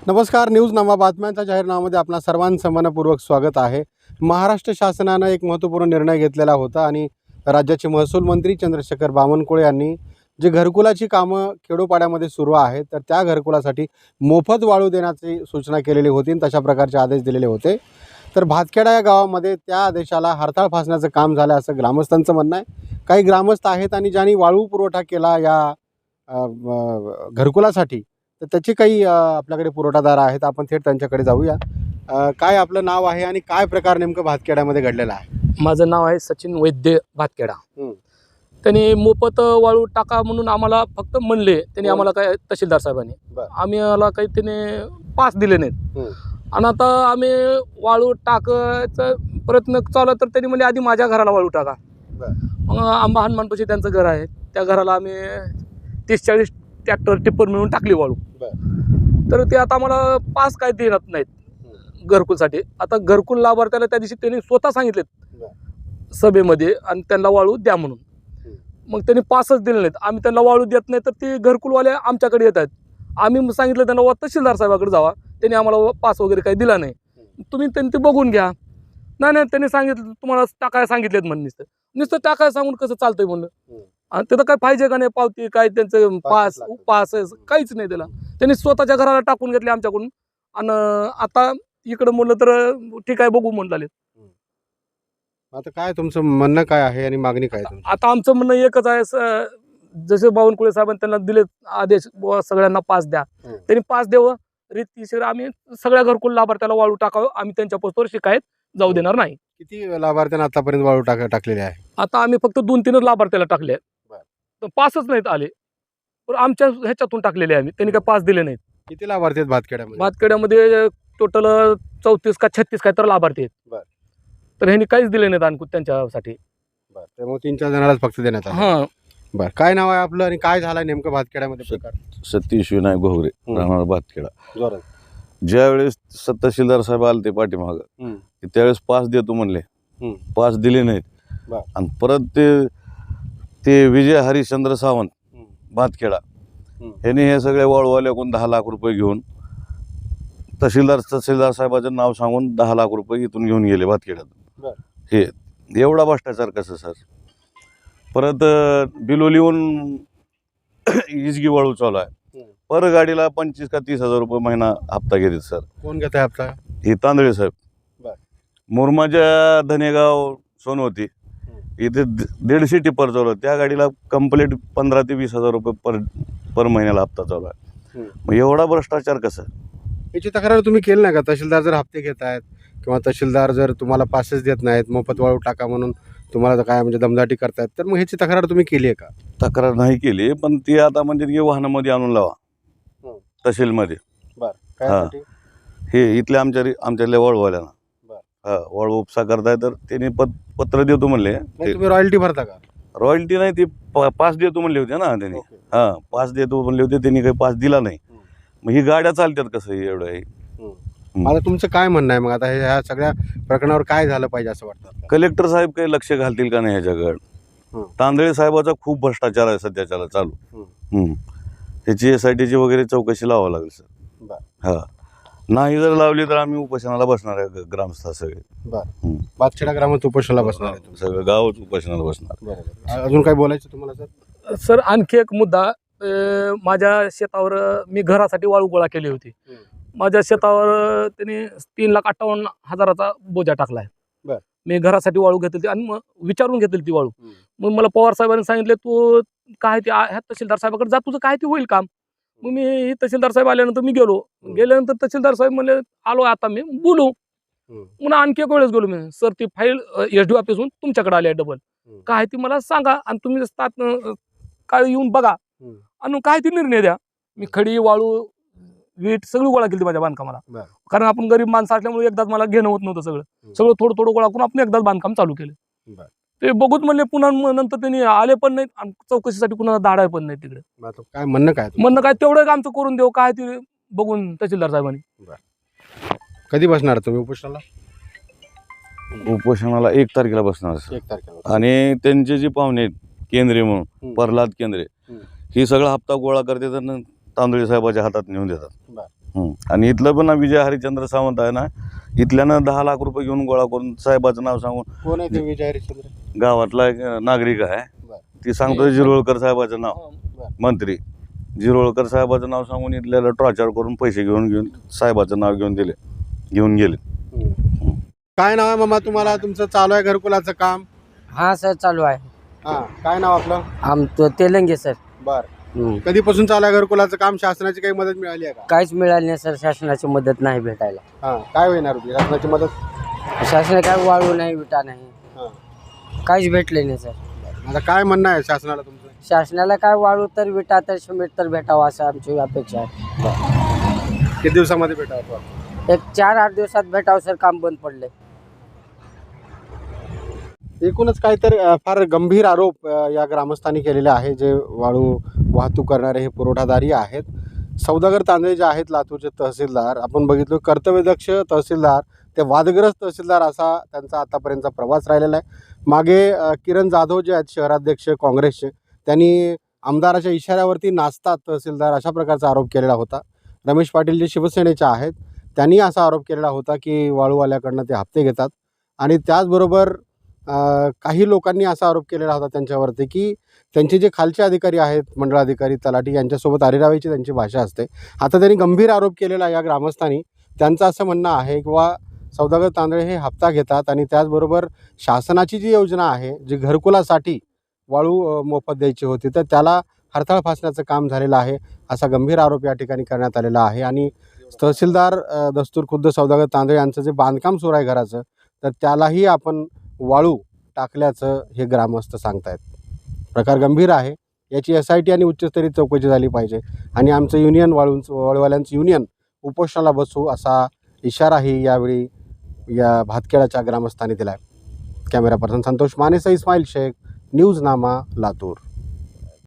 नमस्कार. न्यूज नमा बातम्यांच्या जाहीरनाम्यामध्ये आपणा सर्वांचं मनपूर्वक स्वागत आहे. महाराष्ट्र शासनानं एक महत्त्वपूर्ण निर्णय घेतलेला होता आणि राज्याचे महसूल मंत्री चंद्रशेखर बावनकुळे यांनी जे घरकुलाची कामं खेडोपाड्यामध्ये सुरू आहेत तर त्या घरकुलासाठी मोफत वाळू देण्याची सूचना केलेली होती आणि तशा प्रकारचे आदेश दिलेले होते. तर भातखेडा या गावामध्ये त्या आदेशाला हरताळ फासण्याचं काम झालं असं ग्रामस्थांचं म्हणणं आहे. काही ग्रामस्थ आहेत आणि ज्यांनी वाळू पुरवठा केला या घरकुलासाठी तर त्याचे काही आपल्याकडे पुरवठादार आहेत. आपण थेट त्यांच्याकडे जाऊया. काय आपलं नाव आहे आणि काय प्रकार नेमकं भातखेड्यामध्ये घडलेला आहे? माझं नाव आहे सचिन वैद्य भातखेडा. हं. त्यांनी मोफत वाळू टाका म्हणून आम्हाला फक्त म्हणले. त्यांनी आम्हाला काय तहसीलदार साहेबांनी बरं. आम्हाला काही त्याने पास दिले नाहीत. हं. आणि आता आम्ही वाळू टाकायचा प्रयत्न चालू तर त्यांनी म्हणजे आधी माझ्या घराला वाळू टाका. बरं. मग आंबा हनुमानपाशी त्यांचं घर आहे, त्या घराला आम्ही 30-40 ट्रॅक्टर टिप्पर मिळून टाकली वाळू. बरं. तर ते आता आम्हाला पास काय देत नाहीत घरकुलसाठी. आता घरकुल लाभार्थ्याला त्या दिवशी त्यांनी स्वतः सांगितलेत सभेमध्ये आणि त्यांना वाळू द्या म्हणून. मग त्यांनी पासच दिले नाहीत. आम्ही त्यांना वाळू देत नाही तर ते घरकुलवाले आमच्याकडे येत आहेत. आम्ही सांगितलं त्यांना तहसीलदार साहेबाकडे जावा, त्यांनी आम्हाला पास वगैरे काही दिला नाही, तुम्ही त्यांनी ते बघून घ्या. नाही त्यांनी सांगितलं तुम्हाला टाकायला सांगितलेत म्हणून. नुसतं टाकायला सांगून कसं चालतंय म्हणलं. आणि तिथं काय पाहिजे का नाही पावती काय त्यांचं पास काहीच नाही त्याला. त्यांनी स्वतःच्या घराला टाकून घेतले आमच्याकडून. आणि आता इकडं म्हणलं तर ठीक आहे बघू म्हणले. आता काय तुमचं म्हणणं काय आहे आणि मागणी काय तुमची? आता आमचं म्हणणं एकच आहे, जसे बावनकुळे साहेबांनी त्यांना दिले आदेश सगळ्यांना पास द्या, त्यांनी पास द्यावं. रीतशीर आम्ही सगळ्या घरकुल लाभार्थ्याला वाळू टाकावं. आम्ही त्यांच्या पोस्टवर शिकायत जाऊ देणार नाही. किती लाभार्थ्यांना आतापर्यंत वाळू टाकलेले आहे? आता आम्ही फक्त 2-3 लाभार्थ्याला टाकले, तर पासच नाहीत आले. पण आमच्या ह्याच्यातून टाकलेले आम्ही, त्यांनी काय पास दिले नाहीत. किती लाभार्थी आहेत भातखेड्यामध्ये? भातखेड्यामध्ये टोटल 34 का 36 काय तर लाभार्थी आहेत. तर ह्यांनी काहीच दिले नाहीत आणखी त्यांच्यासाठी. बरं. त्यामुळे 3-4 जणांनाच फक्त देण्यात आलं. हां. बरं. काय नाव आहे आपलं आणि काय झालं नेमकं भातखेड्यामध्ये प्रकार? सतीश विनायक घोगरे, राहणार भातखेडा. जोरात. ज्यावेळेस तहसीलदार साहेब आले ते पाठीमागं, त्यावेळेस पास देतो म्हणले, पास दिले नाहीत. बरं. आणि परत ते विजय हरिश्चंद्र सावंत भातखेडा ह्यांनी हे सगळे वाळूवाल्याकडून 10 लाख रुपये घेऊन तहसीलदार साहेबाचं नाव सांगून 10 लाख रुपये इथून घेऊन गेले भातखेड्यात. हे एवढा भ्रष्टाचार कसं सर? परत बिलोलीहून इजगी वाळू चालू आहे. पर गाडीला 25 का 30 हजार रुपये महिना हप्ता घेतात सर. कोण घेत आहे हप्ता? हे तांदळे साहेब. बरं. मुरमाच्या धनेगाव सोनवती इथे 150 टिप्पर चालू आहे. त्या गाडीला कंप्लीट 15 ते 20 हजार रुपये पर महिन्याला हप्ता चालू आहे. मग एवढा भ्रष्टाचार कसं? याची तक्रार तुम्ही केली नाही का? तहसीलदार जर हप्ते घेत आहेत किंवा तहसीलदार जर तुम्हाला पासेस देत नाहीत, मोफत वाळू टाका म्हणून तुम्हाला काय म्हणजे दमदाटी करतायत, तर मग ह्याची तक्रार तुम्ही केली आहे का? तक्रार नाही केली, पण ती आता म्हणजे की वाहनामध्ये आणून लावा तहसीलमध्ये. बरं. काय? हे इथल्या आमच्यातल्या वाळूवाल्यांना वाळू उपसा करताय तर त्यांनी पत्र देतो म्हणले. तुम्ही रॉयल्टी भरता का? रॉयल्टी नाही, ती पास देतो म्हणले होते ना त्यांनी. पास देतो म्हणले होते, त्यांनी काही पास दिला नाही. मग ही गाड्या चालतात कसं एवढं आहे? आता तुमचं काय म्हणणं आहे मग आता ह्या सगळ्या प्रकरणावर काय झालं पाहिजे असं वाटतं? कलेक्टर साहेब काही लक्ष घालतील का नाही ह्याच्याकडे? तांदळे साहेबाचा खूप भ्रष्टाचार आहे सध्याच्याला चालू. ह्याची SITची वगैरे चौकशी लावावं लागेल सर. हा नाही जर लावली तर आम्ही उपोषणाला बसणार आहे ग्रामस्थ सगळे. बरं. भातखेडा ग्रामात उपोषणाला बसणार आहे सगळं गावच उपोषणाला बसणार. बरोबर. अजून काय बोलायचं तुम्हाला सर? सर आणखी एक मुद्दा, माझ्या शेतावर मी घरासाठी वाळू गोळा केली होती. माझ्या शेतावर त्यांनी 3,58,000चा बोजा टाकला आहे. बरं. मी घरासाठी वाळू घेतली आणि मग विचारून घेतली ती वाळू. मग मला पवार साहेबांनी सांगितले तू काय ते ह्या तहसीलदार साहेबाकडे जा, तुझं काय ते होईल काम. मग मी तहसीलदार साहेब आल्यानंतर मी गेल्यानंतर तहसीलदार साहेब म्हणले आलो आता मी बोलू. म्हणून आणखी एक वेळेस गेलो मी, सर ती फाईल SD ऑफिसहून तुमच्याकडे आली आहे डबल, काय ती मला सांगा आणि तुम्ही काय येऊन बघा आणि काय ती निर्णय द्या. मी खडी वाळू वीट सगळी गोळा केली माझ्या बांधकामाला, कारण आपण गरीब माणसं असल्यामुळे एकदाच मला घेणं होत नव्हतं. सगळं थोडं गोळा करून आपण एकदाच बांधकाम चालू केलं. ते बघूच म्हणले, पुन्हा नंतर त्यांनी आले पण नाहीत आणि चौकशीसाठी कुणाला धाडाय पण नाही तिकडे. काय म्हणणं काय? तेवढं आमचं करून देऊ काय ते बघून तहसीलदार साहेबांनी. कधी बसणार तुम्ही उपोषणाला? उपोषणाला 1 तारखेला बसणार सर. 1 तारखेला. आणि त्यांचे जे पाहुणे आहेत केंद्रे म्हणून प्रल्हाद केंद्रे, ही सगळा हप्ता गोळा करते तर तांदळे साहेबाच्या हातात नेऊन देतात. आणि इथलं पण विजय हरिश्चंद्र सावंत आहे ना, इथल्यानं 10 लाख रुपये घेऊन गोळा करून साहेबाचं नाव सांगून, कोण आहे ते विजय हरिश्चंद्र? गावातला एक नागरिक आहे, बरं. ती सांगतो जिरोळकर साहेबाचं नाव, बरं. मंत्री जिरोळकर साहेबाचं नाव सांगून इथल्याला टॉर्चर करून पैसे घेऊन साहेबाचं नाव घेऊन गेले. काय नाव आहे मामा तुम्हाला? तुमचं चालू आहे घरकुलाचं काम? हाँ सर चालू आहे. हा, काय नाव आपलं? हम तो तेलंगे सर. बर, कधीपासून चालू आहे घरकुलाचं काम? शासनाची काही मदत मिळाली आहे का? काहीच मिळाली नाही सर, शासनाची मदत नाही भेटायला. हा, काय होणार होती शासनाची मदत? शासन काय वाळू नाही, विटा नाही, हा. काहीच भेटले नाही सर. आता काय म्हणणं आहे शासनाला तुमचं? शासनाला काय वाळू तर विटा तर सिमेंट तर भेटावं असं आमची अपेक्षा आहे. किती दिवसामध्ये भेटावं? एक 4-8 दिवसात भेटावं सर, काम बंद पडले. एकूणच काय तर फार गंभीर आरोप या ग्रामस्थांनी केलेले आहे. जे वाळू वाहतूक करणारे हे पुरवठादारी आहेत. सौदागर तांदळे जे आहेत लातूरचे तहसीलदार, आपण बघितलं कर्तव्यदक्ष तहसीलदार ते वादग्रस्त तहसीलदार असा त्यांचा आतापर्यंतचा प्रवास राहिलेला आहे. मागे किरण जाधव जे आहेत शहराध्यक्ष काँग्रेसचे, त्यांनी आमदाराच्या इशाऱ्यावरती नाचतात तहसीलदार अशा प्रकारचा आरोप केलेला होता. रमेश पाटील जे शिवसेनेचे आहेत त्यांनी असा आरोप केलेला होता की वाळूवाल्याकडनं ते हप्ते घेतात. आणि त्याचबरोबर काही लोकांनी असा आरोप केलेला होता त्यांच्यावरती की त्यांचे जे खालचे अधिकारी आहेत, मंडळाधिकारी, तलाठी, यांच्यासोबत अरेरावीची त्यांची भाषा असते. आता त्यांनी गंभीर आरोप केलेला या ग्रामस्थांनी. त्यांचं असं म्हणणं आहे किंवा सौदागर तांदळे हे हप्ता घेतात आणि त्याचबरोबर शासनाची जी योजना आहे, जी घरकुलासाठी वाळू मोफत द्यायची होती, तर त्याला हरताळ फासण्याचं काम झालेलं आहे, असा गंभीर आरोप या ठिकाणी करण्यात आलेला आहे. आणि तहसीलदार दस्तूरखुद्द सौदागर तांदळे यांचं जे बांधकाम सुरू आहे घराचं, तर त्यालाही आपण वाळू टाकल्याचं हे ग्रामस्थ सांगतायत. प्रकार गंभीर आहे. याची SIT आणि उच्चस्तरीय चौकशी झाली पाहिजे. आणि आमचं युनियन वाळूवाल्यांचं युनियन उपोषणाला बसू असा इशाराही यावेळी या भातखेडाच्या ग्रामस्थांनी दिला आहे. कॅमेरा पर्सन संतोष मानेसह इस्माईल शेख, न्यूज नामा, लातूर.